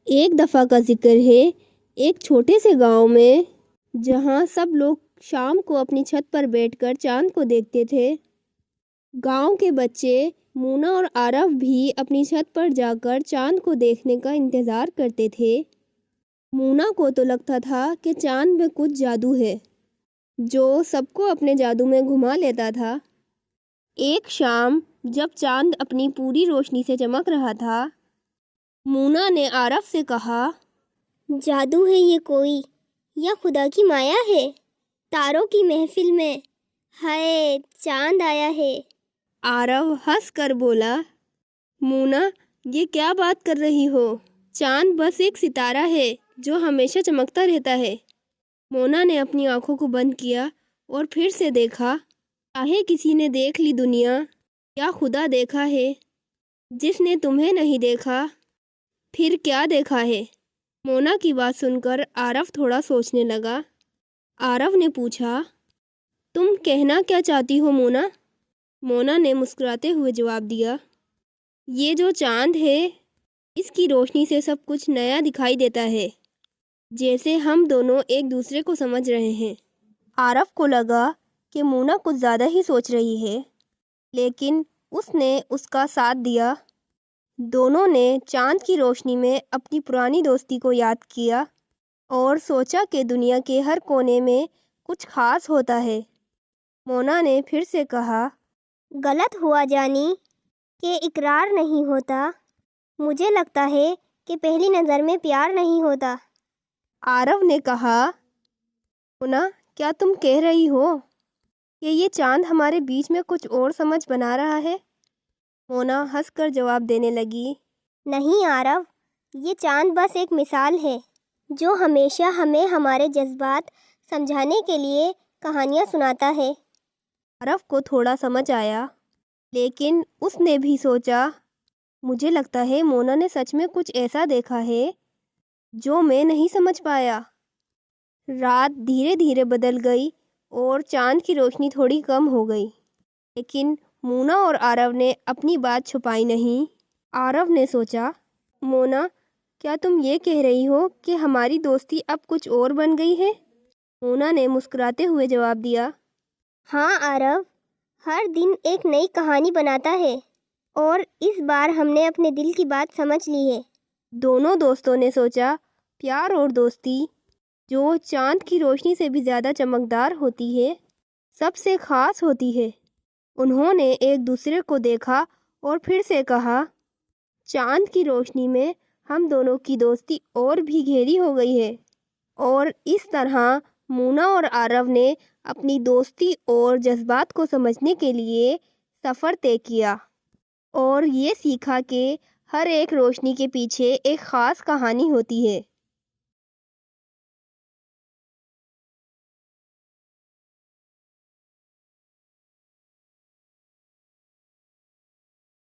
ایک دفعہ کا ذکر ہے، ایک چھوٹے سے گاؤں میں جہاں سب لوگ شام کو اپنی چھت پر بیٹھ کر چاند کو دیکھتے تھے۔ گاؤں کے بچے مونا اور عارف بھی اپنی چھت پر جا کر چاند کو دیکھنے کا انتظار کرتے تھے۔ مونا کو تو لگتا تھا کہ چاند میں کچھ جادو ہے جو سب کو اپنے جادو میں گھما لیتا تھا۔ ایک شام جب چاند اپنی پوری روشنی سے چمک رہا تھا، مونا نے عارف سے کہا، جادو ہے یہ کوئی یا خدا کی مایا ہے؟ تاروں کی محفل میں ہائے چاند آیا ہے۔ عارف ہنس کر بولا، مونا یہ کیا بات کر رہی ہو؟ چاند بس ایک ستارہ ہے جو ہمیشہ چمکتا رہتا ہے۔ مونا نے اپنی آنکھوں کو بند کیا اور پھر سے دیکھا۔ چاہے کسی نے دیکھ لی دنیا یا خدا دیکھا ہے، جس نے تمہیں نہیں دیکھا پھر کیا دیکھا ہے؟ مونا کی بات سن کر عارف تھوڑا سوچنے لگا۔ عارف نے پوچھا، تم کہنا کیا چاہتی ہو مونا؟ مونا نے مسکراتے ہوئے جواب دیا، یہ جو چاند ہے اس کی روشنی سے سب کچھ نیا دکھائی دیتا ہے، جیسے ہم دونوں ایک دوسرے کو سمجھ رہے ہیں۔ عارف کو لگا کہ مونا کچھ زیادہ ہی سوچ رہی ہے، لیکن اس نے اس کا ساتھ دیا۔ دونوں نے چاند کی روشنی میں اپنی پرانی دوستی کو یاد کیا اور سوچا کہ دنیا کے ہر کونے میں کچھ خاص ہوتا ہے۔ مونا نے پھر سے کہا، غلط ہوا جانی کہ اقرار نہیں ہوتا۔ مجھے لگتا ہے کہ پہلی نظر میں پیار نہیں ہوتا۔ عارف نے کہا، مونا کیا تم کہہ رہی ہو کہ یہ چاند ہمارے بیچ میں کچھ اور سمجھ بنا رہا ہے؟ مونا ہنس کر جواب دینے لگی، نہیں عارف، یہ چاند بس ایک مثال ہے جو ہمیشہ ہمیں ہمارے جذبات سمجھانے کے لیے کہانیاں سناتا ہے۔ عارف کو تھوڑا سمجھ آیا، لیکن اس نے بھی سوچا، مجھے لگتا ہے مونا نے سچ میں کچھ ایسا دیکھا ہے جو میں نہیں سمجھ پایا۔ رات دھیرے دھیرے بدل گئی اور چاند کی روشنی تھوڑی کم ہو گئی، لیکن مونا اور عارف نے اپنی بات چھپائی نہیں۔ عارف نے سوچا، مونا کیا تم یہ کہہ رہی ہو کہ ہماری دوستی اب کچھ اور بن گئی ہے؟ مونا نے مسکراتے ہوئے جواب دیا، ہاں عارف، ہر دن ایک نئی کہانی بناتا ہے اور اس بار ہم نے اپنے دل کی بات سمجھ لی ہے۔ دونوں دوستوں نے سوچا، پیار اور دوستی جو چاند کی روشنی سے بھی زیادہ چمکدار ہوتی ہے، سب سے خاص ہوتی ہے۔ انہوں نے ایک دوسرے کو دیکھا اور پھر سے کہا، چاند کی روشنی میں ہم دونوں کی دوستی اور بھی گہری ہو گئی ہے۔ اور اس طرح مونا اور عارف نے اپنی دوستی اور جذبات کو سمجھنے کے لیے سفر طے کیا اور یہ سیکھا کہ ہر ایک روشنی کے پیچھے ایک خاص کہانی ہوتی ہے۔